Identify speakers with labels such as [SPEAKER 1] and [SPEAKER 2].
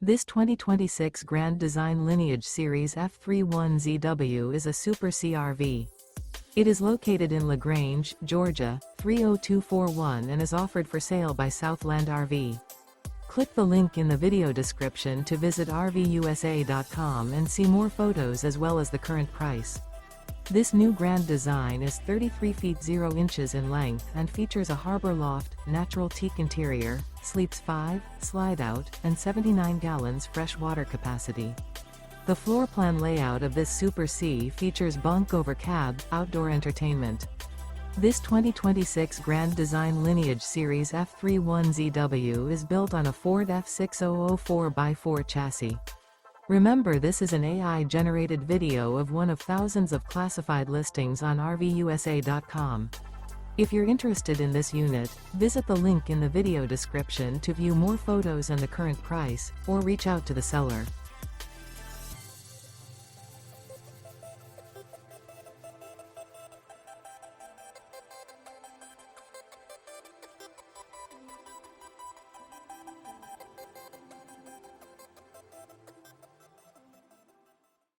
[SPEAKER 1] This 2026 Grand Design Lineage Series F31ZW is a Super C RV. It is located in LaGrange, Georgia, 30241 and is offered for sale by Southland RV. Click the link in the video description to visit RVUSA.com and see more photos as well as the current price. This new Grand Design is 33 feet 0 inches in length and features a Harbor Loft, natural teak interior, sleeps 5, Slideout, and 79 gallons fresh water capacity. The floor plan layout of this Super C features Bunk Over Cab, outdoor entertainment. This 2026 Grand Design Lineage Series F31ZW is built on a Ford F6004 4x4 chassis. Remember, this is an AI-generated video of one of thousands of classified listings on RVUSA.com. If you're interested in this unit, visit the link in the video description to view more photos and the current price, or reach out to the seller.